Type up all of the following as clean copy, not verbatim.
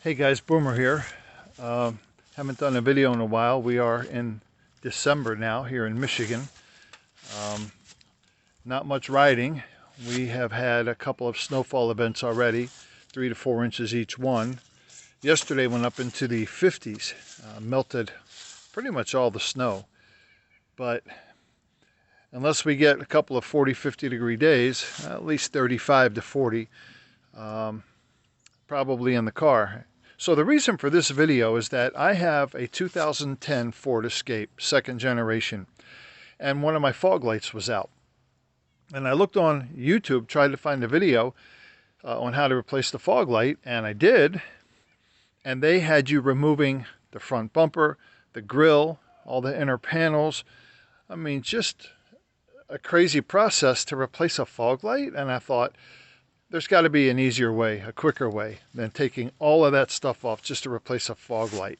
Hey guys, Boomer here. Haven't done a video in a while. We are in December now here in Michigan. Not much riding. We have had a couple of snowfall events already, 3 to 4 inches each one. Yesterday went up into the 50s, melted pretty much all the snow. But unless we get a couple of 40, 50 degree days, at least 35 to 40, probably in the car. So the reason for this video is that I have a 2010 Ford Escape, second generation, and one of my fog lights was out. And I looked on YouTube, tried to find a video on how to replace the fog light, and I did. And they had you removing the front bumper, the grille, all the inner panels. I mean, just a crazy process to replace a fog light. And I thought, there's got to be an easier way, a quicker way than taking all of that stuff off just to replace a fog light.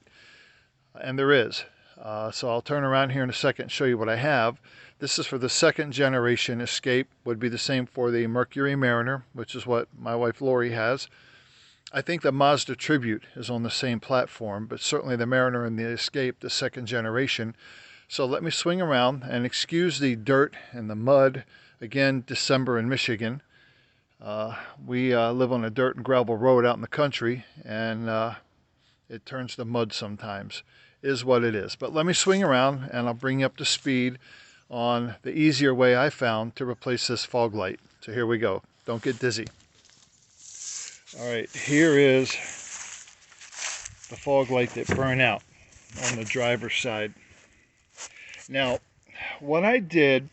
And there is. So I'll turn around here in a second and show you what I have. This is for the second generation Escape. Would be the same for the Mercury Mariner, which is what my wife Lori has. I think the Mazda Tribute is on the same platform, but certainly the Mariner and the Escape, the second generation. So let me swing around and excuse the dirt and the mud. Again, December in Michigan. We live on a dirt and gravel road out in the country, and it turns to mud sometimes, is what it is. But let me swing around and I'll bring you up to speed on the easier way I found to replace this fog light. So here we go. Don't get dizzy. All right, here is the fog light that burned out on the driver's side. Now, what I did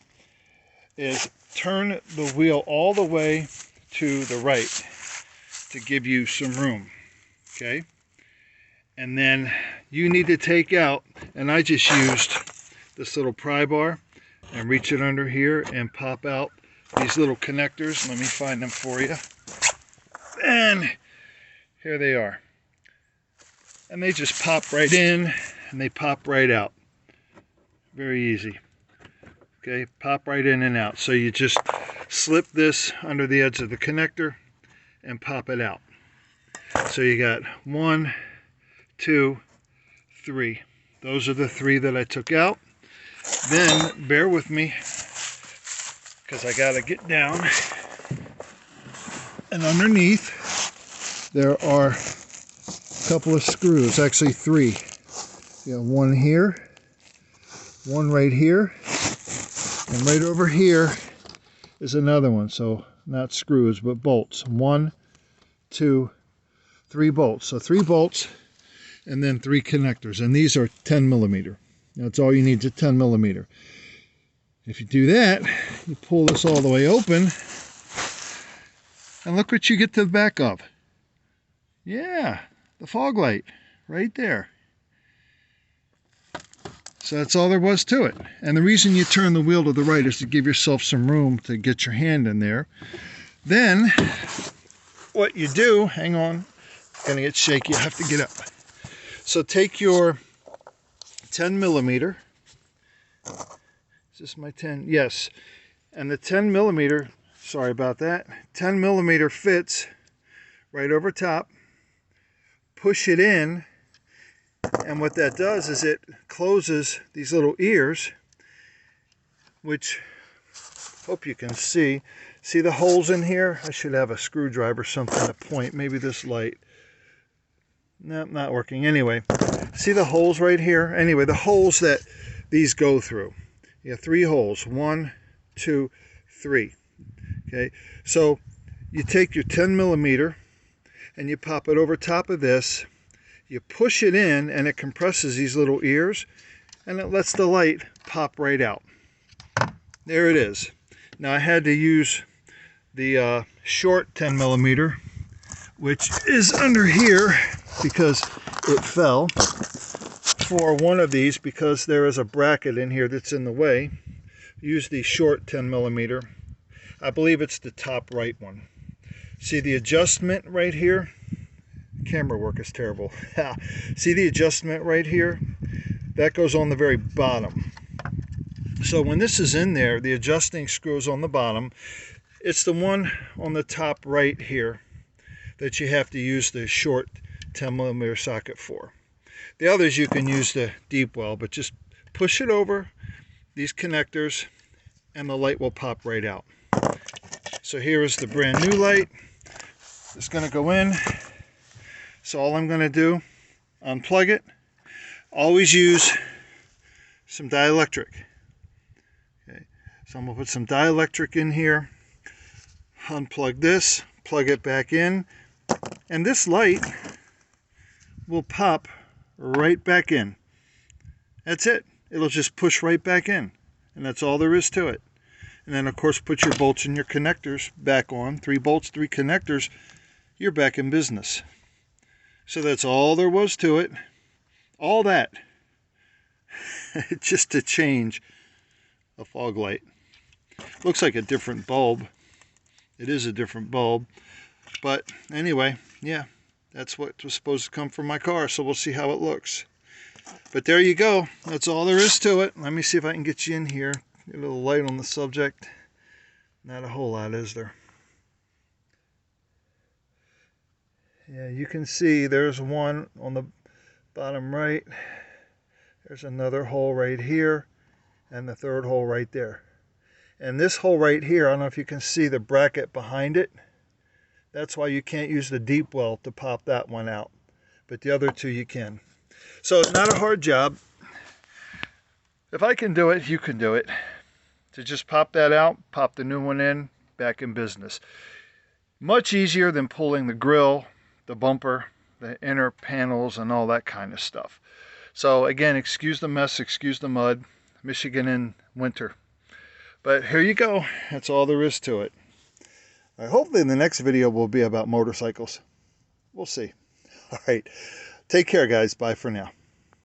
is turn the wheel all the way to the right to give you some room, okay? And then you need to take out, and I just used this little pry bar and reach it under here and pop out these little connectors. Let me find them for you. And here they are. And they just pop right in and they pop right out. Very easy. Okay, pop right in and out. So you just slip this under the edge of the connector and pop it out. So you got 1, 2, 3. Those are the 3 that I took out. Then bear with me, because I gotta get down. And underneath there are a couple of screws, actually 3. You got one here, one right here, and right over here is another one. So not screws, but bolts. 1, 2, 3 bolts. So 3 bolts and then 3 connectors. And these are 10 millimeter. That's all you need, is a 10 millimeter. If you do that, you pull this all the way open, and look what you get to the back of. Yeah, the fog light right there. So that's all there was to it. And the reason you turn the wheel to the right is to give yourself some room to get your hand in there. Then what you do, hang on, it's gonna get shaky, I have to get up. So take your 10 millimeter. Is this my 10? Yes. And the 10 millimeter, sorry about that, 10 millimeter fits right over top. Push it in, and what that does is it closes these little ears, which, hope you can see. See the holes in here? I should have a screwdriver, something to point, maybe this light. Nope, not working. Anyway, see the holes right here? Anyway, the holes that these go through. You have 3 holes. 1, 2, 3. Okay, so you take your 10 millimeter and you pop it over top of this. You push it in and it compresses these little ears and it lets the light pop right out. There it is. Now I had to use the short 10 millimeter, which is under here because it fell, for one of these, because there is a bracket in here that's in the way. Use the short 10 millimeter. I believe it's the top right one. See the adjustment right here? Camera work is terrible. See the adjustment right here? That goes on the very bottom. So when this is in there, the adjusting screw is on the bottom. It's the one on the top right here that you have to use the short 10mm socket for. The others you can use the deep well, but just push it over these connectors and the light will pop right out. So here is the brand new light. It's going to go in. So all I'm going to do, unplug it. Always use some dielectric. Okay, so I'm going to put some dielectric in here. Unplug this, plug it back in, and this light will pop right back in. That's it. It'll just push right back in, and that's all there is to it. And then of course put your bolts and your connectors back on. 3 bolts, 3 connectors, you're back in business. So that's all there was to it. All that just to change a fog light. Looks like a different bulb. It is a different bulb. But anyway, yeah, that's what was supposed to come from my car. So we'll see how it looks. But there you go. That's all there is to it. Let me see if I can get you in here. Get a little light on the subject. Not a whole lot, is there? Yeah, you can see there's one on the bottom right. There's another hole right here. And the third hole right there. And this hole right here, I don't know if you can see the bracket behind it. That's why you can't use the deep well to pop that one out. But the other two you can. So it's not a hard job. If I can do it, you can do it. To just pop that out, pop the new one in, back in business. Much easier than pulling the grill, the bumper, the inner panels, and all that kind of stuff. So again, excuse the mess, excuse the mud. Michigan in winter. But here you go. That's all there is to it. Hopefully the next video will be about motorcycles. We'll see. All right. Take care, guys. Bye for now.